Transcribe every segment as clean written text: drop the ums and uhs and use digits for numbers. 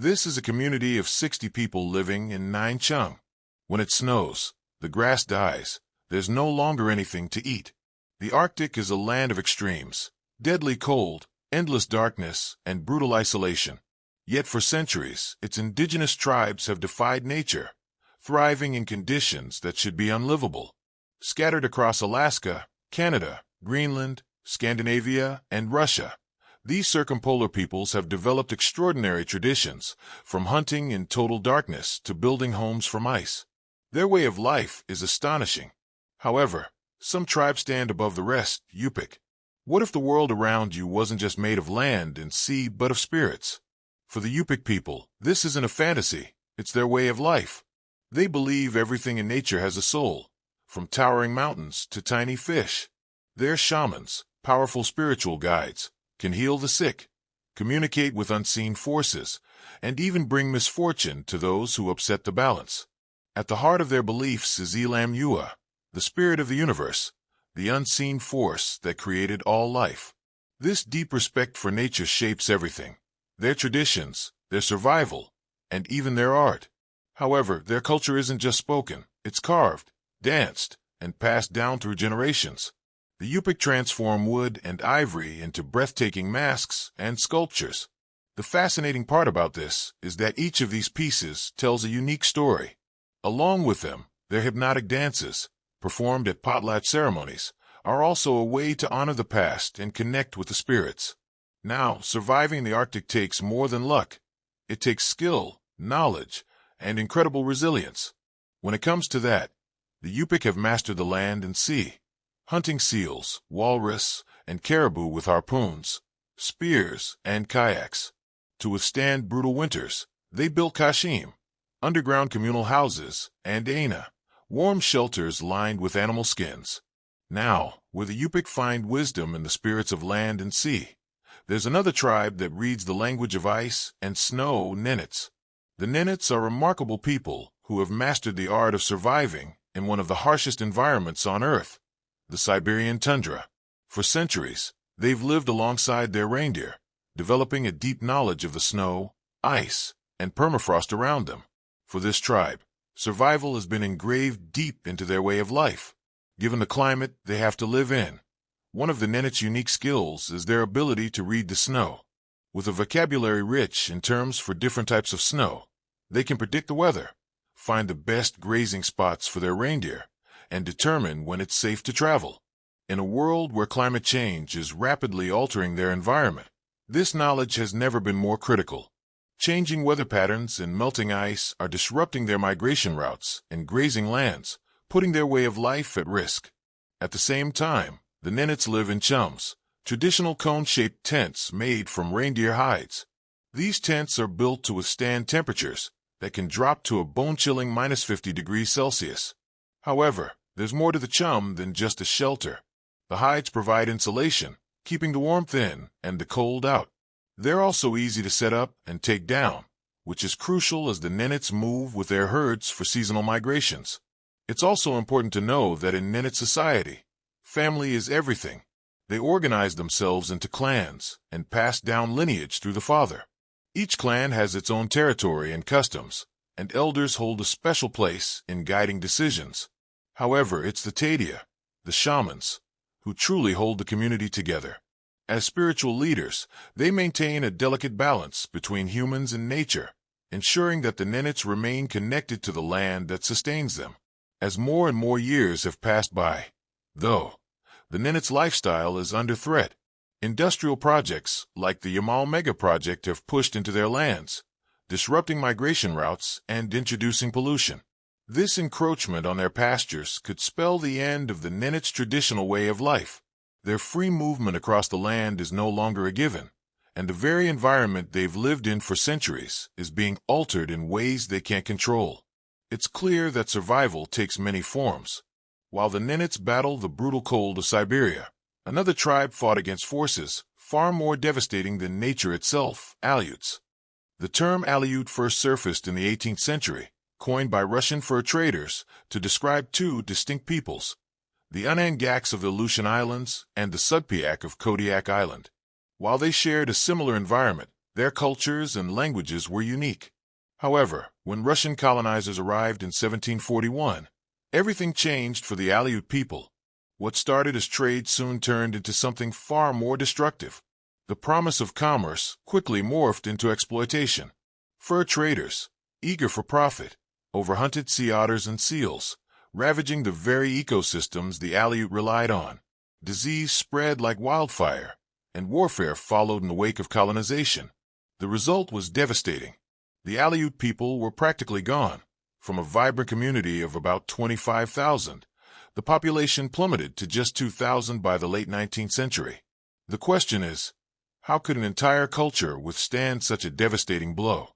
This is a community of 60 people living in Nine Chung. When it snows, the grass dies. There's no longer anything to eat. The Arctic is a land of extremes, deadly cold, endless darkness, and brutal isolation. Yet for centuries, its indigenous tribes have defied nature, thriving in conditions that should be unlivable. Scattered across Alaska, Canada, Greenland, Scandinavia, and Russia, these circumpolar peoples have developed extraordinary traditions, from hunting in total darkness to building homes from ice. Their way of life is astonishing. However, some tribes stand above the rest. Yupik. What if the world around you wasn't just made of land and sea, but of spirits? For the Yupik people, this isn't a fantasy, it's their way of life. They believe everything in nature has a soul, from towering mountains to tiny fish. They're shamans, powerful spiritual guides, can heal the sick, communicate with unseen forces, and even bring misfortune to those who upset the balance. At the heart of their beliefs is Elam Yua, the spirit of the universe, the unseen force that created all life. This deep respect for nature shapes everything, their traditions, their survival, and even their art. However, their culture isn't just spoken, it's carved, danced, and passed down through generations. The Yupik transform wood and ivory into breathtaking masks and sculptures. The fascinating part about this is that each of these pieces tells a unique story. Along with them, their hypnotic dances, performed at potlatch ceremonies, are also a way to honor the past and connect with the spirits. Now, surviving the Arctic takes more than luck. It takes skill, knowledge, and incredible resilience. When it comes to that, the Yupik have mastered the land and sea, hunting seals, walrus, and caribou with harpoons, spears, and kayaks. To withstand brutal winters, they built kashim, underground communal houses, and aina, warm shelters lined with animal skins. Now, where the Yupik find wisdom in the spirits of land and sea, there's another tribe that reads the language of ice and snow, Nenets. The Nenets are remarkable people who have mastered the art of surviving in one of the harshest environments on Earth, the Siberian tundra. For centuries, they've lived alongside their reindeer, developing a deep knowledge of the snow, ice, and permafrost around them. For this tribe, survival has been engraved deep into their way of life, given the climate they have to live in. One of the Nenets' unique skills is their ability to read the snow. With a vocabulary rich in terms for different types of snow, they can predict the weather, find the best grazing spots for their reindeer, and determine when it's safe to travel. In a world where climate change is rapidly altering their environment, this knowledge has never been more critical. Changing weather patterns and melting ice are disrupting their migration routes and grazing lands, putting their way of life at risk. At the same time, the Nenets live in chums, traditional cone-shaped tents made from reindeer hides. These tents are built to withstand temperatures that can drop to a bone-chilling -50 degrees Celsius. However, there's more to the chum than just a shelter. The hides provide insulation, keeping the warmth in and the cold out. They're also easy to set up and take down, which is crucial as the Nenets move with their herds for seasonal migrations. It's also important to know that in Nenet society, family is everything. They organize themselves into clans and pass down lineage through the father. Each clan has its own territory and customs, and elders hold a special place in guiding decisions. However, it's the Tadia, the shamans, who truly hold the community together. As spiritual leaders, they maintain a delicate balance between humans and nature, ensuring that the Nenets remain connected to the land that sustains them. As more and more years have passed by, though, the Nenets' lifestyle is under threat. Industrial projects like the Yamal Mega Project have pushed into their lands, disrupting migration routes and introducing pollution. This encroachment on their pastures could spell the end of the Nenets' traditional way of life. Their free movement across the land is no longer a given, and the very environment they've lived in for centuries is being altered in ways they can't control. It's clear that survival takes many forms. While the Nenets battle the brutal cold of Siberia, another tribe fought against forces far more devastating than nature itself, Aleuts. The term Aleut first surfaced in the 18th century, coined by Russian fur traders to describe two distinct peoples, the Onangaks of the Aleutian Islands and the Sugpiaq of Kodiak Island. While they shared a similar environment, Their cultures and languages were unique. However, when Russian colonizers arrived in 1741, everything changed for the Aleut people. What started as trade soon turned into something far more destructive. The promise of commerce quickly morphed into exploitation. Fur traders, eager for profit, overhunted sea otters and seals, ravaging the very ecosystems the Aleut relied on. Disease spread like wildfire, and warfare followed in the wake of colonization. The result was devastating. The Aleut people were practically gone. From a vibrant community of about 25,000, the population plummeted to just 2,000 by the late 19th century. The question is, how could an entire culture withstand such a devastating blow?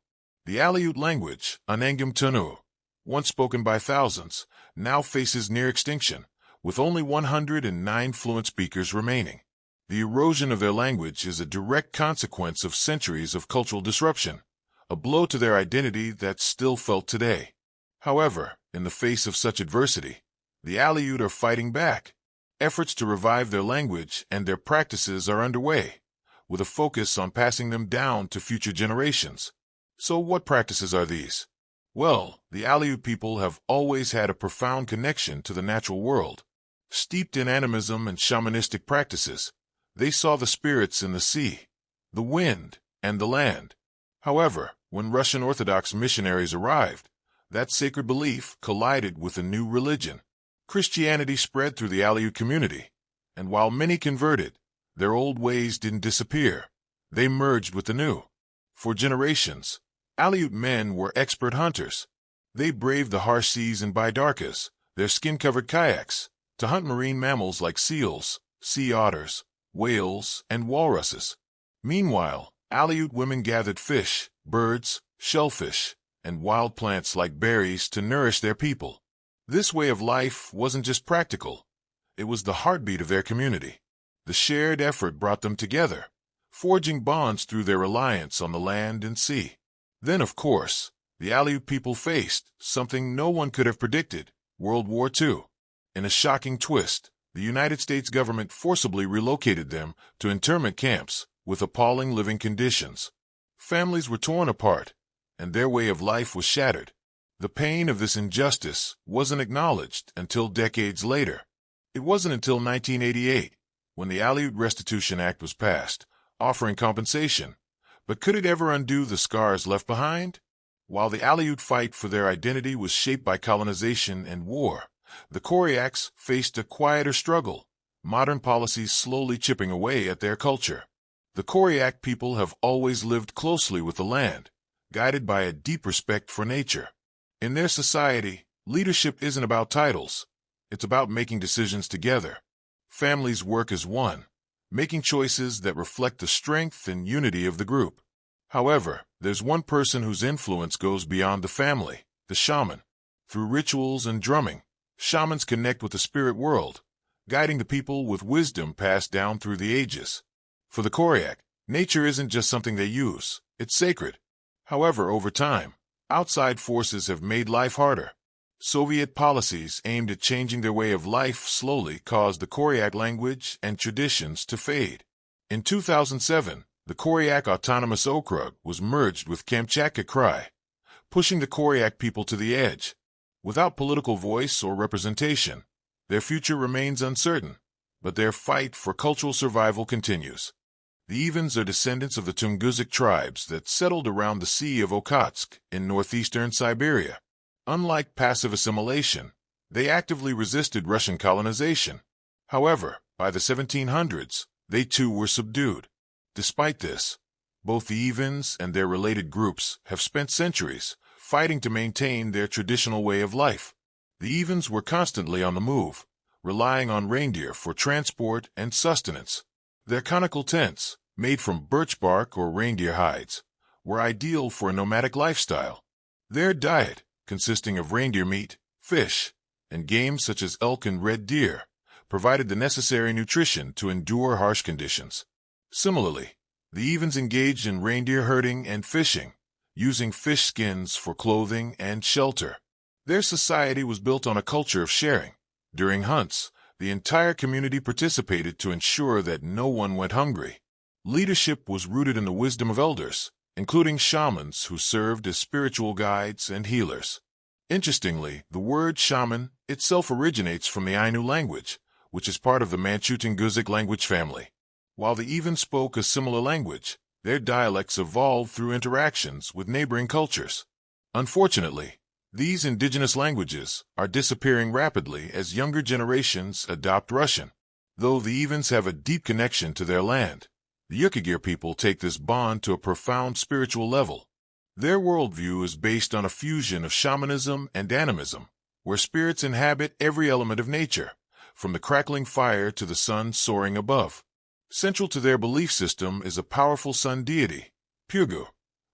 The Aleut language, Anengam Tanu, once spoken by thousands, now faces near extinction, with only 109 fluent speakers remaining. The erosion of their language is a direct consequence of centuries of cultural disruption, a blow to their identity that's still felt today. However, in the face of such adversity, the Aleut are fighting back. Efforts to revive their language and their practices are underway, with a focus on passing them down to future generations. So what practices are these? Well, the Aleut people have always had a profound connection to the natural world. Steeped in animism and shamanistic practices, they saw the spirits in the sea, the wind, and the land. However, when Russian Orthodox missionaries arrived, that sacred belief collided with a new religion. Christianity spread through the Aleut community, and while many converted, their old ways didn't disappear. They merged with the new. For generations, Aleut men were expert hunters. They braved the harsh seas in bidarkas, their skin-covered kayaks, to hunt marine mammals like seals, sea otters, whales, and walruses. Meanwhile, Aleut women gathered fish, birds, shellfish, and wild plants like berries to nourish their people. This way of life wasn't just practical. It was the heartbeat of their community. The shared effort brought them together, forging bonds through their reliance on the land and sea. Then, of course, the Aleut people faced something no one could have predicted: World War II. In a shocking twist, the United States government forcibly relocated them to internment camps with appalling living conditions. Families were torn apart, and their way of life was shattered. The pain of this injustice wasn't acknowledged until decades later. It wasn't until 1988, when the Aleut Restitution Act was passed, offering compensation. But could it ever undo the scars left behind? While the Aleut fight for their identity was shaped by colonization and war, the Koryaks faced a quieter struggle, modern policies slowly chipping away at their culture. The Koryak people have always lived closely with the land, guided by a deep respect for nature. In their society, leadership isn't about titles. It's about making decisions together. Families work as one, making choices that reflect the strength and unity of the group. However, there's one person whose influence goes beyond the family: the shaman. Through rituals and drumming, shamans connect with the spirit world, guiding the people with wisdom passed down through the ages. For the Koryak, nature isn't just something they use, it's sacred. However, over time, outside forces have made life harder. Soviet policies aimed at changing their way of life slowly caused the Koryak language and traditions to fade. In 2007, the Koryak Autonomous Okrug was merged with Kamchatka Krai, pushing the Koryak people to the edge. Without political voice or representation, their future remains uncertain, but their fight for cultural survival continues. The Evens are descendants of the Tunguzic tribes that settled around the Sea of Okhotsk in northeastern Siberia. Unlike passive assimilation, they actively resisted Russian colonization. However, by the 1700s, they too were subdued. Despite this, both the Evens and their related groups have spent centuries fighting to maintain their traditional way of life. The Evens were constantly on the move, relying on reindeer for transport and sustenance. Their conical tents, made from birch bark or reindeer hides, were ideal for a nomadic lifestyle. Their diet, consisting of reindeer meat, fish, and game such as elk and red deer, provided the necessary nutrition to endure harsh conditions. Similarly, the Evens engaged in reindeer herding and fishing, using fish skins for clothing and shelter. Their society was built on a culture of sharing. During hunts, the entire community participated to ensure that no one went hungry. Leadership was rooted in the wisdom of elders, including shamans who served as spiritual guides and healers. Interestingly, the word shaman itself originates from the Ainu language, which is part of the Manchu-Tungusic language family. While they even spoke a similar language, their dialects evolved through interactions with neighboring cultures. Unfortunately, these indigenous languages are disappearing rapidly as younger generations adopt Russian. Though the Evens have a deep connection to their land, the Yukagir people take this bond to a profound spiritual level. Their worldview is based on a fusion of shamanism and animism, where spirits inhabit every element of nature, from the crackling fire to the sun soaring above. Central to their belief system is a powerful sun deity, Purgu,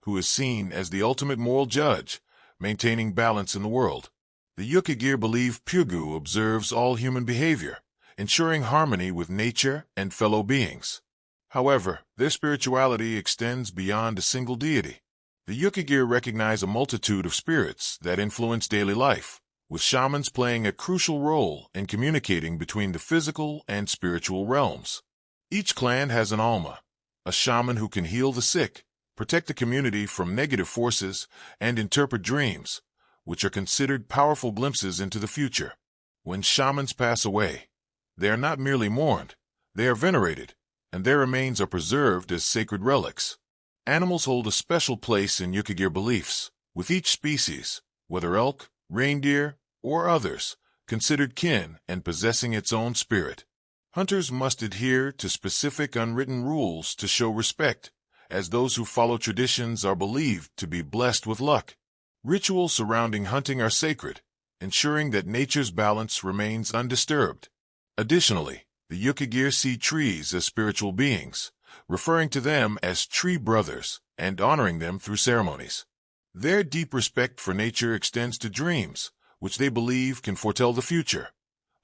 who is seen as the ultimate moral judge, maintaining balance in the world. The Yukagir believe Purgu observes all human behavior, ensuring harmony with nature and fellow beings. However, their spirituality extends beyond a single deity. The Yukagir recognize a multitude of spirits that influence daily life, with shamans playing a crucial role in communicating between the physical and spiritual realms. Each clan has an Alma, a shaman who can heal the sick, protect the community from negative forces, and interpret dreams, which are considered powerful glimpses into the future. When shamans pass away, they are not merely mourned, they are venerated, and their remains are preserved as sacred relics. Animals hold a special place in Yukagir beliefs, with each species, whether elk, reindeer, or others, considered kin and possessing its own spirit. Hunters must adhere to specific unwritten rules to show respect, as those who follow traditions are believed to be blessed with luck. Rituals surrounding hunting are sacred, ensuring that nature's balance remains undisturbed. Additionally, the Yukagir see trees as spiritual beings, referring to them as tree brothers and honoring them through ceremonies. Their deep respect for nature extends to dreams, which they believe can foretell the future,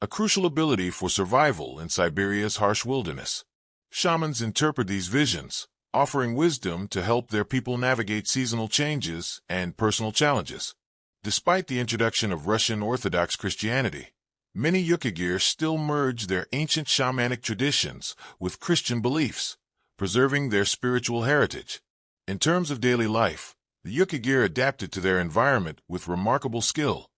a crucial ability for survival in Siberia's harsh wilderness. Shamans interpret these visions, offering wisdom to help their people navigate seasonal changes and personal challenges. Despite the introduction of Russian Orthodox Christianity, many Yukagir still merge their ancient shamanic traditions with Christian beliefs, preserving their spiritual heritage. In terms of daily life, the Yukagir adapted to their environment with remarkable skill.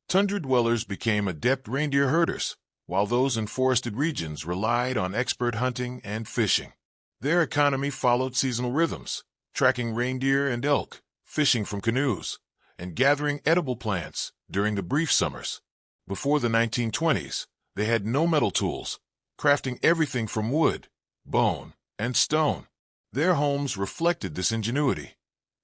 Tundra dwellers became adept reindeer herders, while those in forested regions relied on expert hunting and fishing. Their economy followed seasonal rhythms, tracking reindeer and elk, fishing from canoes, and gathering edible plants during the brief summers. Before the 1920s, they had no metal tools, crafting everything from wood, bone, and stone. Their homes reflected this ingenuity.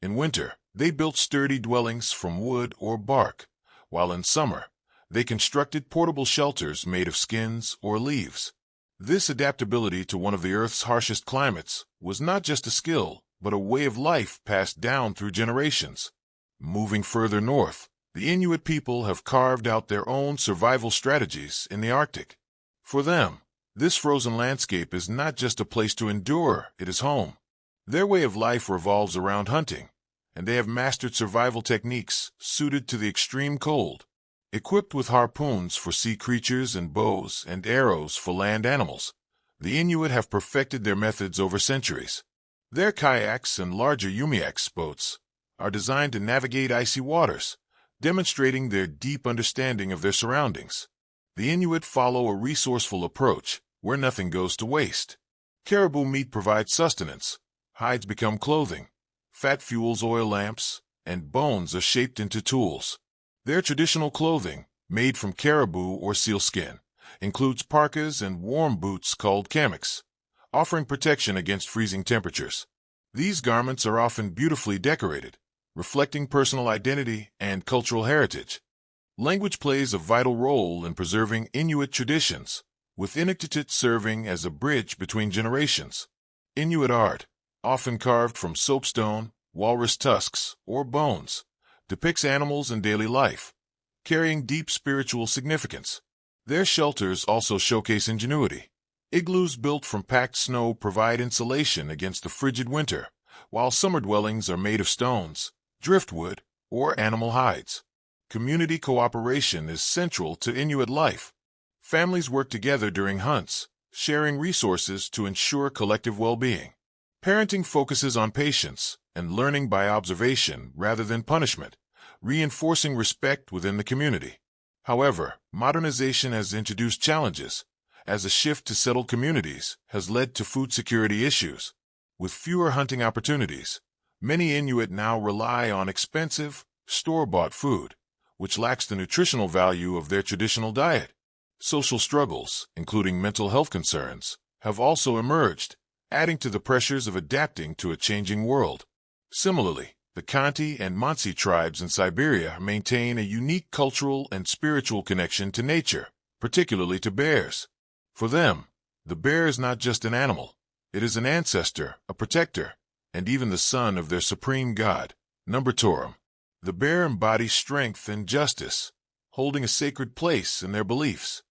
In winter, they built sturdy dwellings from wood or bark, while in summer, they constructed portable shelters made of skins or leaves. This adaptability to one of the Earth's harshest climates was not just a skill, but a way of life passed down through generations. Moving further north, the Inuit people have carved out their own survival strategies in the Arctic. For them, this frozen landscape is not just a place to endure, it is home. Their way of life revolves around hunting, and they have mastered survival techniques suited to the extreme cold. Equipped with harpoons for sea creatures and bows and arrows for land animals, the Inuit have perfected their methods over centuries. Their kayaks and larger umiaks boats are designed to navigate icy waters, demonstrating their deep understanding of their surroundings. The Inuit follow a resourceful approach where nothing goes to waste. Caribou meat provides sustenance, hides become clothing, fat fuels oil lamps, and bones are shaped into tools. Their traditional clothing, made from caribou or sealskin, includes parkas and warm boots called kamiks, offering protection against freezing temperatures. These garments are often beautifully decorated, reflecting personal identity and cultural heritage. Language plays a vital role in preserving Inuit traditions, with Inuktitut serving as a bridge between generations. Inuit art, often carved from soapstone, walrus tusks, or bones, depicts animals in daily life, carrying deep spiritual significance. Their shelters also showcase ingenuity. Igloos built from packed snow provide insulation against the frigid winter, while summer dwellings are made of stones, driftwood, or animal hides. Community cooperation is central to Inuit life. Families work together during hunts, sharing resources to ensure collective well-being. Parenting focuses on patience and learning by observation rather than punishment, reinforcing respect within the community. However, modernization has introduced challenges, as a shift to settled communities has led to food security issues. With fewer hunting opportunities, many Inuit now rely on expensive, store-bought food, which lacks the nutritional value of their traditional diet. Social struggles, including mental health concerns, have also emerged, adding to the pressures of adapting to a changing world. Similarly, the Khanty and Mansi tribes in Siberia maintain a unique cultural and spiritual connection to nature, particularly to bears. For them, the bear is not just an animal, it is an ancestor, a protector, and even the son of their supreme god, Numbertorum. The bear embodies strength and justice, holding a sacred place in their beliefs.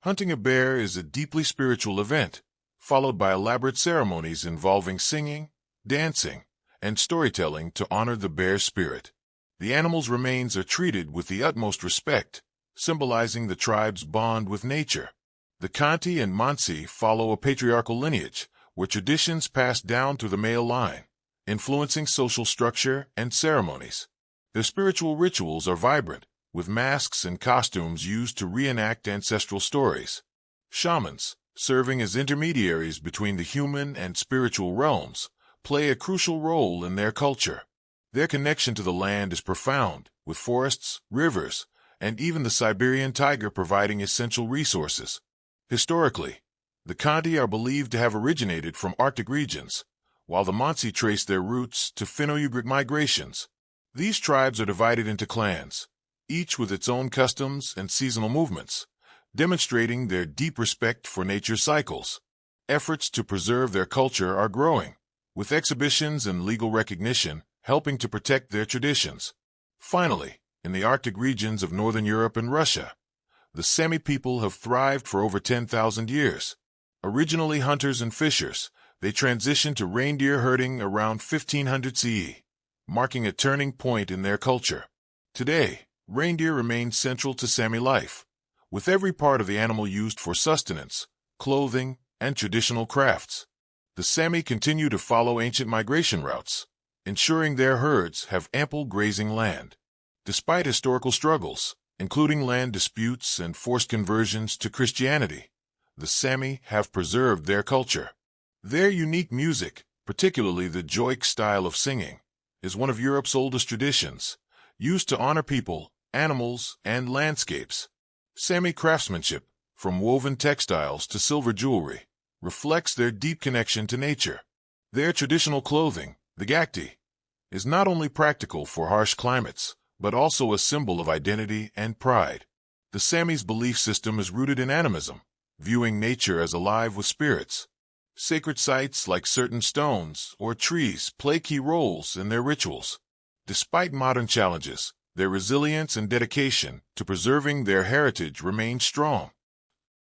Hunting a bear is a deeply spiritual event, followed by elaborate ceremonies involving singing, dancing, and storytelling to honor the bear's spirit. The animal's remains are treated with the utmost respect, symbolizing the tribe's bond with nature. The Khanty and Mansi follow a patriarchal lineage, where traditions pass down through the male line, influencing social structure and ceremonies. Their spiritual rituals are vibrant, with masks and costumes used to reenact ancestral stories. Shamans, serving as intermediaries between the human and spiritual realms, play a crucial role in their culture. Their connection to the land is profound, with forests, rivers, and even the Siberian tiger providing essential resources. Historically, the Khanty are believed to have originated from Arctic regions, while the Mansi trace their roots to Finno-Ugric migrations. These tribes are divided into clans, each with its own customs and seasonal movements, demonstrating their deep respect for nature's cycles. Efforts to preserve their culture are growing, with exhibitions and legal recognition helping to protect their traditions. Finally, in the Arctic regions of Northern Europe and Russia, the Sami people have thrived for over 10,000 years. Originally hunters and fishers, they transitioned to reindeer herding around 1500 CE, marking a turning point in their culture. Today, reindeer remain central to Sami life, with every part of the animal used for sustenance, clothing, and traditional crafts. The Sami continue to follow ancient migration routes, ensuring their herds have ample grazing land. Despite historical struggles, including land disputes and forced conversions to Christianity, the Sami have preserved their culture. Their unique music, particularly the joik style of singing, is one of Europe's oldest traditions, used to honor people, animals, and landscapes. Sami craftsmanship, from woven textiles to silver jewelry, reflects their deep connection to nature. Their traditional clothing, the gakti, is not only practical for harsh climates, but also a symbol of identity and pride. The Sami's belief system is rooted in animism, viewing nature as alive with spirits. Sacred sites like certain stones or trees play key roles in their rituals. Despite modern challenges, their resilience and dedication to preserving their heritage remain strong.